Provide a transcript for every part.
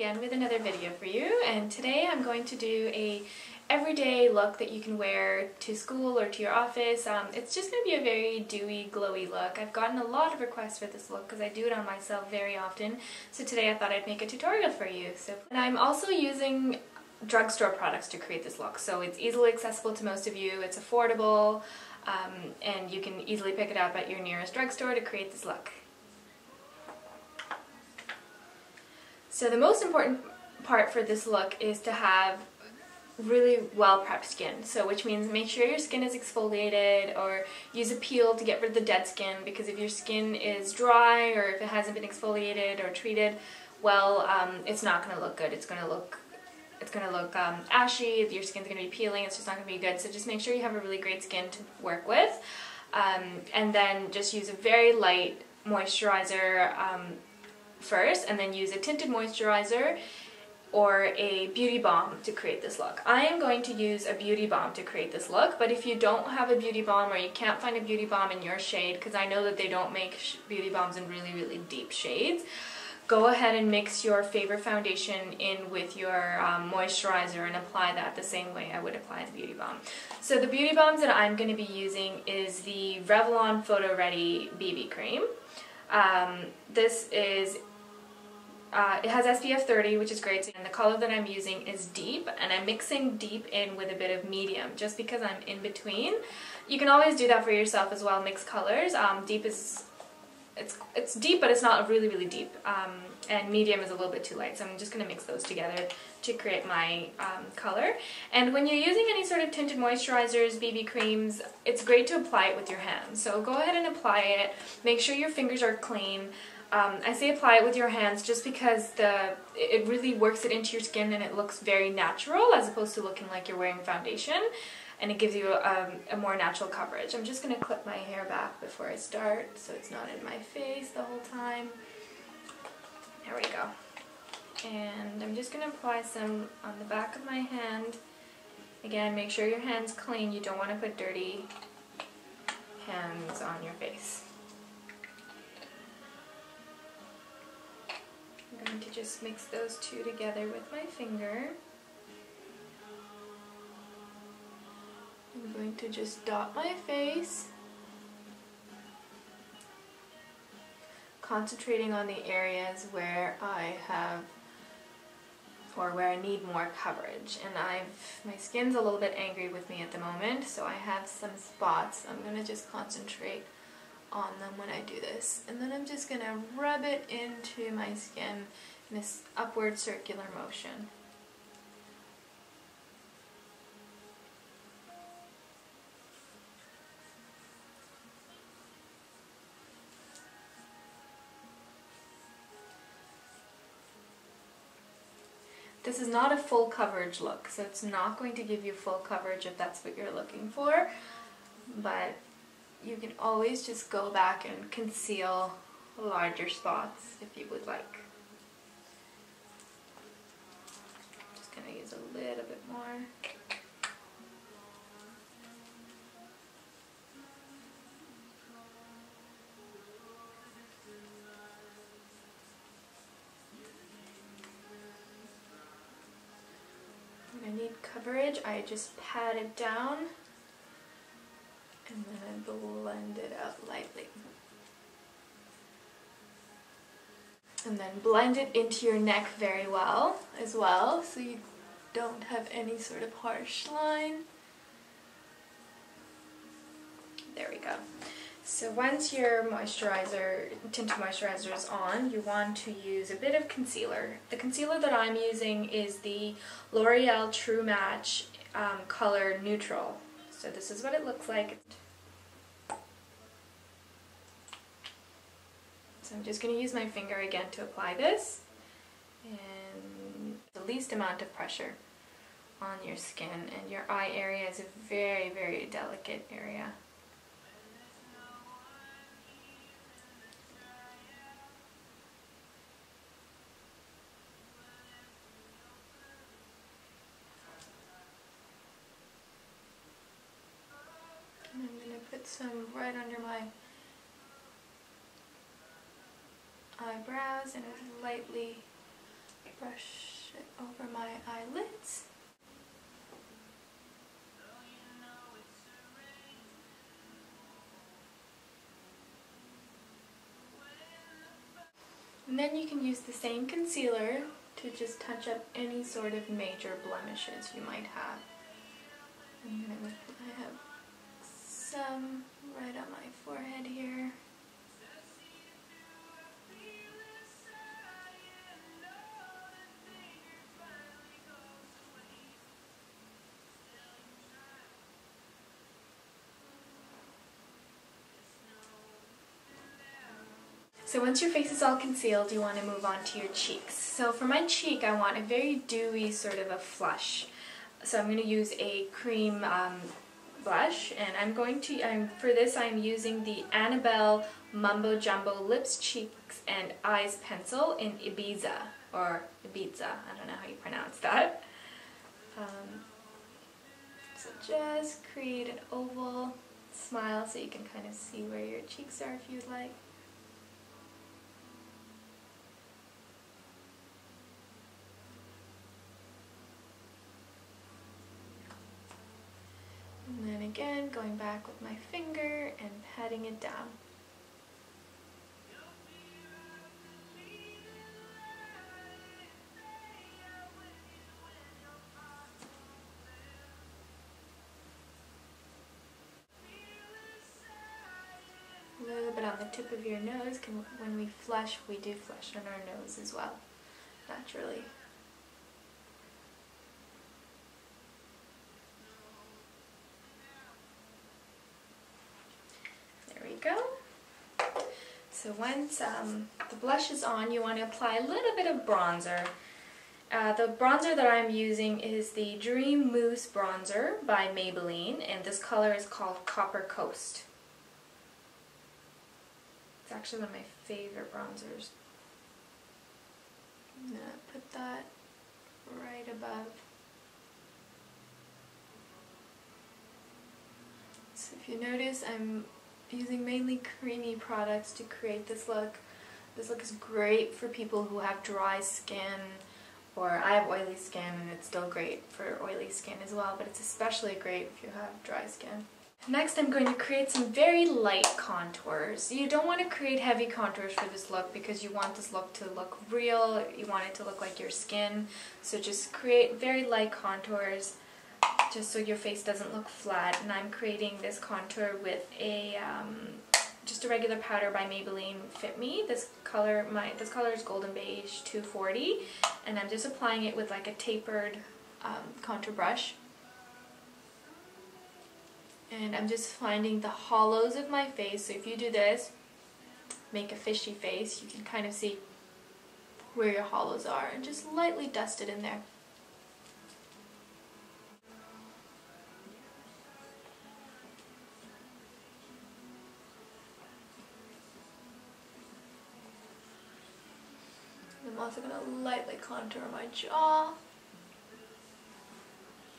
again with another video for you, and today I'm going to do a everyday look that you can wear to school or to your office. It's just going to be a very dewy, glowy look. I've gotten a lot of requests for this look because I do it on myself very often, so today I thought I'd make a tutorial for you. And I'm also using drugstore products to create this look, so it's easily accessible to most of you, it's affordable, and you can easily pick it up at your nearest drugstore to create this look. So the most important part for this look is to have really well prepped skin, so which means make sure your skin is exfoliated or use a peel to get rid of the dead skin, because if your skin is dry or if it hasn't been exfoliated or treated well, it's not going to look good. It's going to look ashy, your skin's going to be peeling, it's just not going to be good. So just make sure you have a really great skin to work with, and then just use a very light moisturizer first, and then use a tinted moisturizer or a beauty balm to create this look. I am going to use a beauty balm to create this look, but if you don't have a beauty balm or you can't find a beauty balm in your shade, because I know that they don't make beauty balms in really deep shades, go ahead and mix your favorite foundation in with your moisturizer and apply that the same way I would apply the beauty balm. So the beauty balms that I'm going to be using is the Revlon Photo Ready BB Cream. This is it has SPF 30, which is great, and the color that I'm using is deep, and I'm mixing deep in with a bit of medium just because I'm in between. You can always do that for yourself as well, mix colors. Deep is it's deep, but it's not really deep, and medium is a little bit too light, so I'm just going to mix those together to create my color. And when you're using any sort of tinted moisturizers, BB creams, it's great to apply it with your hands. So go ahead and apply it. Make sure your fingers are clean. I say apply it with your hands just because it really works it into your skin and it looks very natural as opposed to looking like you're wearing foundation, and it gives you a more natural coverage. I'm just going to clip my hair back before I start so it's not in my face the whole time. There we go. And I'm just going to apply some on the back of my hand. Again, make sure your hand's clean. You don't want to put dirty hands on your face. I'm going to just mix those two together with my finger. I'm going to just dot my face, concentrating on the areas where I have, or where I need more coverage. And my skin's a little bit angry with me at the moment, so I have some spots. I'm going to just concentrate on them when I do this, and then I'm just going to rub it into my skin in this upward circular motion. This is not a full coverage look, so it's not going to give you full coverage if that's what you're looking for, but you can always just go back and conceal larger spots if you would like. Just going to use a little bit more. When I need coverage, I just pat it down and then I blend it out lightly. And then blend it into your neck very well as well, so you don't have any sort of harsh line. There we go. So once your tinted moisturizer is on, you want to use a bit of concealer. The concealer that I'm using is the L'Oreal True Match Color Neutral. So this is what it looks like. So I'm just going to use my finger again to apply this, and the least amount of pressure on your skin, and your eye area is a very delicate area. And I'm going to put some right under my eyebrows and lightly brush it over my eyelids. And then you can use the same concealer to just touch up any sort of major blemishes you might have. I have some right on my forehead here. So once your face is all concealed, you want to move on to your cheeks. So for my cheek, I want a very dewy sort of a flush. So I'm going to use a cream blush, and for this I'm using the Annabelle Mumbo Jumbo Lips, Cheeks and Eyes Pencil in Ibiza, or Ibiza, I don't know how you pronounce that. So just create an oval smile so you can kind of see where your cheeks are if you'd like. And then again, going back with my finger and patting it down. A little bit on the tip of your nose. When we flush, we do flush on our nose as well, naturally. Go. So once the blush is on, you want to apply a little bit of bronzer. The bronzer that I'm using is the Dream Mousse Bronzer by Maybelline, and this color is called Copper Coast. It's actually one of my favorite bronzers. I'm going to put that right above. So if you notice, I'm using mainly creamy products to create this look. This look is great for people who have dry skin, or I have oily skin and it's still great for oily skin as well, but it's especially great if you have dry skin. Next I'm going to create some very light contours. You don't want to create heavy contours for this look because you want this look to look real, you want it to look like your skin, so just create very light contours just so your face doesn't look flat. And I'm creating this contour with a just a regular powder by Maybelline Fit Me. This color is Golden Beige 240, and I'm just applying it with like a tapered contour brush. And I'm just finding the hollows of my face. So if you do this, make a fishy face, you can kind of see where your hollows are, and just lightly dust it in there. I'm also going to lightly contour my jaw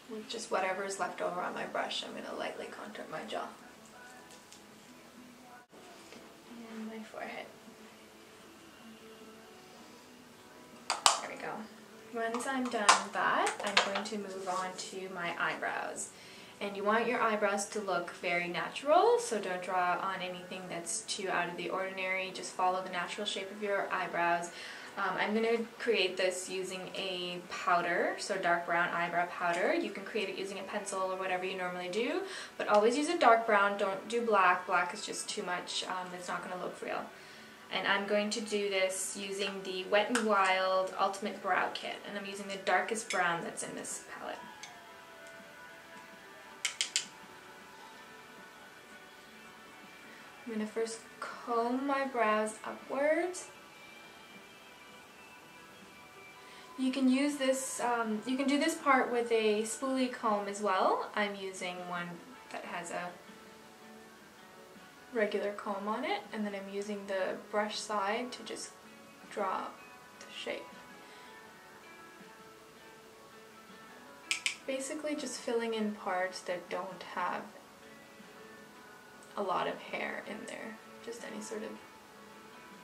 with just whatever is left over on my brush. I'm going to lightly contour my jaw and my forehead. There we go. Once I'm done with that, I'm going to move on to my eyebrows. And you want your eyebrows to look very natural, so don't draw on anything that's too out of the ordinary. Just follow the natural shape of your eyebrows. I'm going to create this using a powder, so dark brown eyebrow powder. You can create it using a pencil or whatever you normally do, but always use a dark brown, don't do black. Black is just too much, it's not going to look real. And I'm going to do this using the Wet n Wild Ultimate Brow Kit, and I'm using the darkest brown that's in this palette. I'm going to first comb my brows upwards. You can use this, you can do this part with a spoolie comb as well. I'm using one that has a regular comb on it, and then I'm using the brush side to just draw the shape. Basically just filling in parts that don't have a lot of hair in there, just any sort of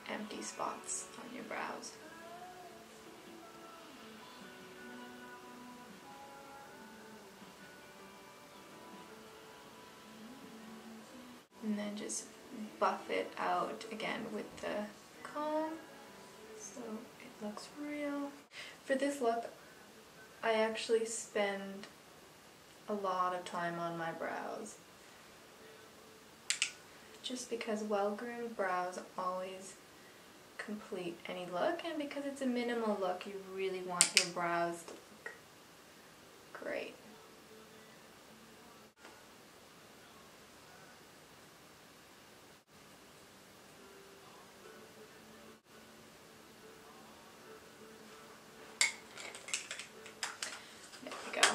empty spots on your brows. And then just buff it out again with the comb so it looks real. For this look, I actually spend a lot of time on my brows, just because well-groomed brows always complete any look, and because it's a minimal look, you really want your brows to look great. There we go.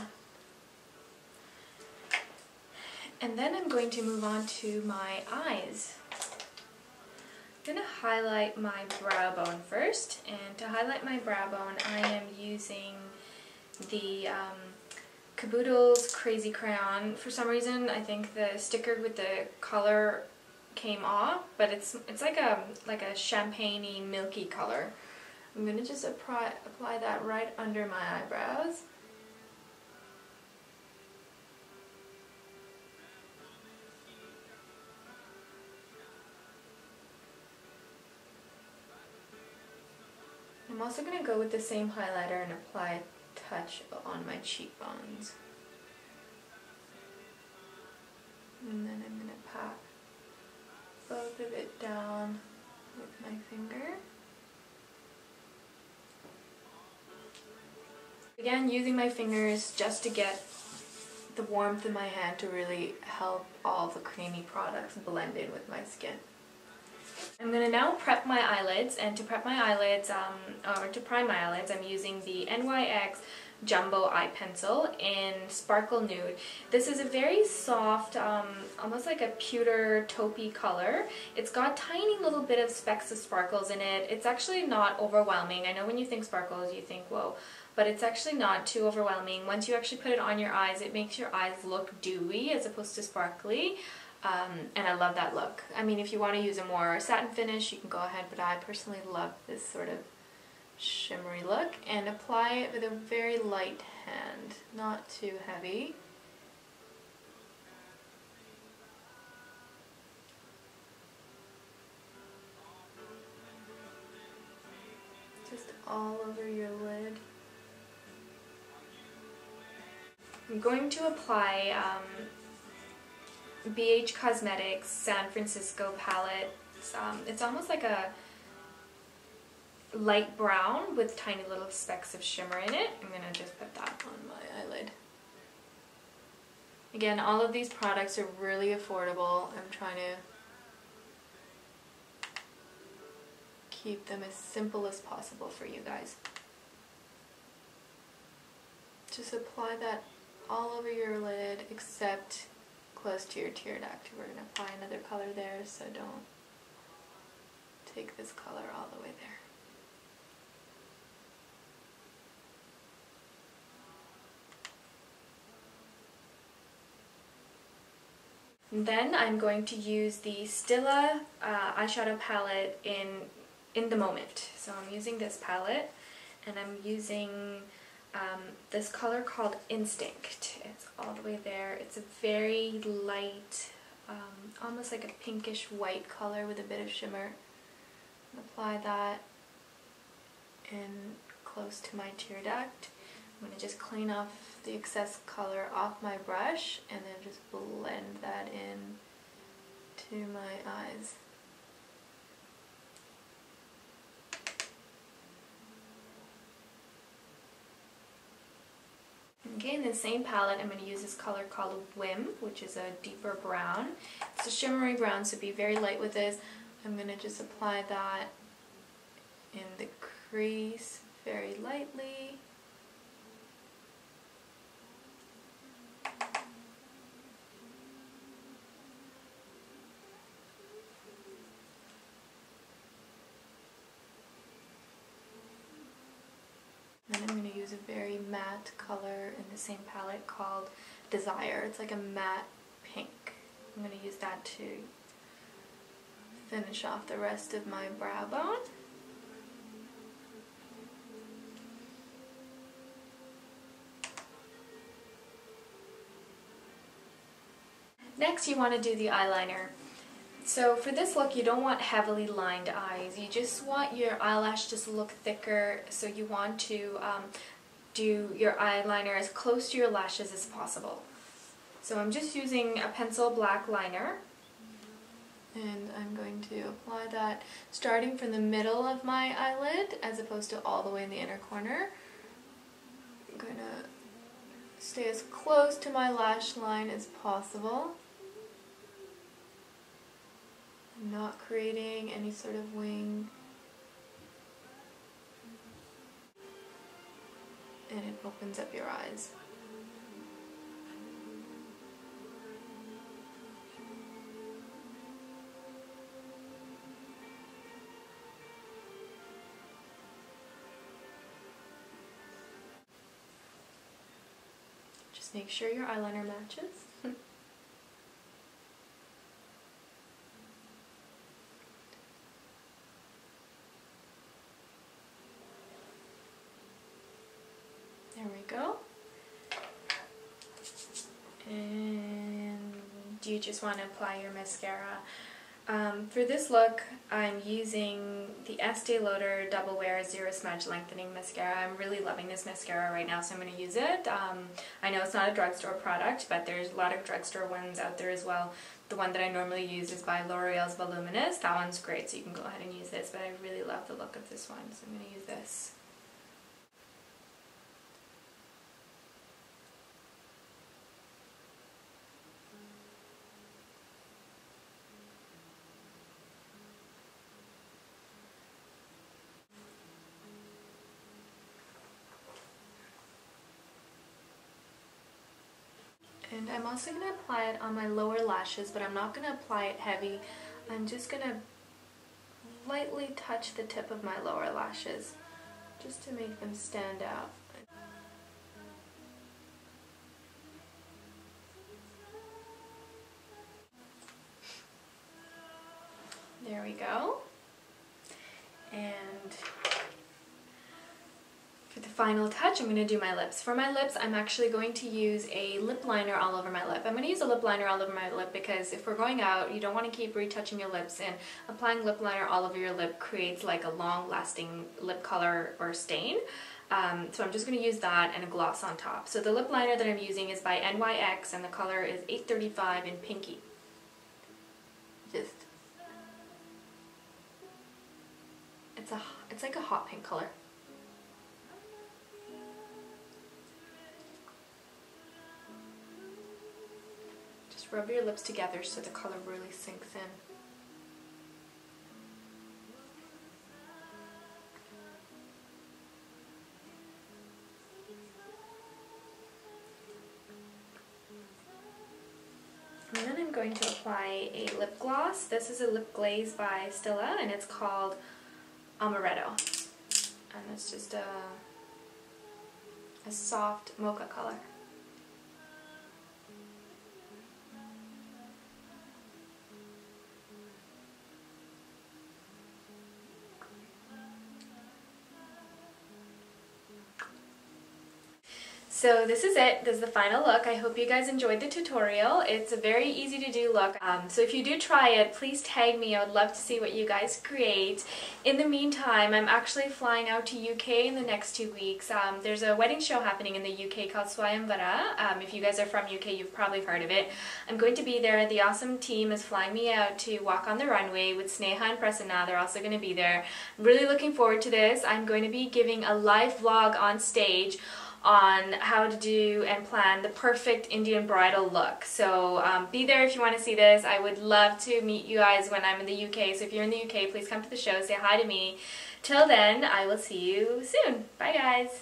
And then I'm going to move on to my eyes. I'm going to highlight my brow bone first, and to highlight my brow bone I am using the Caboodle's Crazy Crayon. For some reason I think the sticker with the color came off, but it's like a champagne-y milky color. I'm going to just apply that right under my eyebrows. I'm also going to go with the same highlighter and apply a touch on my cheekbones. And then I'm going to pat both of it down with my finger. Again, using my fingers just to get the warmth in my hand to really help all the creamy products blend in with my skin. I'm going to now prep my eyelids, and to prep my eyelids, or to prime my eyelids, I'm using the NYX Jumbo Eye Pencil in Sparkle Nude. This is a very soft, almost like a pewter taupey color. It's got tiny little bit of specks of sparkles in it. It's actually not overwhelming. I know when you think sparkles you think whoa, but it's actually not too overwhelming. Once you actually put it on your eyes, it makes your eyes look dewy as opposed to sparkly. And I love that look. I mean, if you want to use a more satin finish, you can go ahead, but I personally love this sort of shimmery look, and apply it with a very light hand, not too heavy. Just all over your lid. I'm going to apply BH Cosmetics San Francisco palette. It's almost like a light brown with tiny little specks of shimmer in it. I'm going to just put that on my eyelid. Again, all of these products are really affordable. I'm trying to keep them as simple as possible for you guys. Just apply that all over your lid except close to your tear duct. We're going to apply another color there, so don't take this color all the way there. And then I'm going to use the Stila eyeshadow palette in the Moment. So I'm using this palette, and I'm using this color called Instinct. It's all the way there. It's a very light, almost like a pinkish white color with a bit of shimmer. Apply that in close to my tear duct. I'm going to just clean off the excess color off my brush and then just blend that in to my eyes. Okay, in the same palette, I'm going to use this color called Whim, which is a deeper brown. It's a shimmery brown, so be very light with this. I'm going to just apply that in the crease very lightly. Then I'm going to use a very matte color in the same palette called Desire. It's like a matte pink. I'm going to use that to finish off the rest of my brow bone. Next, you want to do the eyeliner. So for this look, you don't want heavily lined eyes. You just want your eyelash just to look thicker, so you want to do your eyeliner as close to your lashes as possible. So I'm just using a pencil black liner, and I'm going to apply that starting from the middle of my eyelid as opposed to all the way in the inner corner. I'm going to stay as close to my lash line as possible. I'm not creating any sort of wing. And it opens up your eyes. Just make sure your eyeliner matches. There we go. And you just want to apply your mascara. For this look, I'm using the Estee Lauder Double Wear Zero Smudge Lengthening Mascara. I'm really loving this mascara right now, so I'm going to use it. I know it's not a drugstore product, but there's a lot of drugstore ones out there as well. The one that I normally use is by L'Oreal's Voluminous. That one's great, so you can go ahead and use this, but I really love the look of this one, so I'm going to use this. And I'm also going to apply it on my lower lashes, but I'm not going to apply it heavy. I'm just going to lightly touch the tip of my lower lashes just to make them stand out. There we go. And for the final touch, I'm going to do my lips. For my lips, I'm actually going to use a lip liner all over my lip. I'm going to use a lip liner all over my lip because if we're going out, you don't want to keep retouching your lips, and applying lip liner all over your lip creates like a long-lasting lip color or stain. So I'm just going to use that and a gloss on top. So the lip liner that I'm using is by NYX, and the color is 835 in Pinky. It's like a hot pink color. Just rub your lips together so the color really sinks in. And then I'm going to apply a lip gloss. This is a lip glaze by Stila, and it's called Amaretto. And it's just a soft mocha color. So this is it. This is the final look. I hope you guys enjoyed the tutorial. It's a very easy to do look. So if you do try it, please tag me. I would love to see what you guys create. In the meantime, I'm actually flying out to UK in the next 2 weeks. There's a wedding show happening in the UK called Swayamvara. If you guys are from UK, you've probably heard of it. I'm going to be there. The awesome team is flying me out to walk on the runway with Sneha and Prasanna. They're also going to be there. I'm really looking forward to this. I'm going to be giving a live vlog on stage on how to do and plan the perfect Indian bridal look. So be there if you want to see this. I would love to meet you guys when I'm in the UK. So if you're in the UK, please come to the show, say hi to me. Till then, I will see you soon. Bye guys.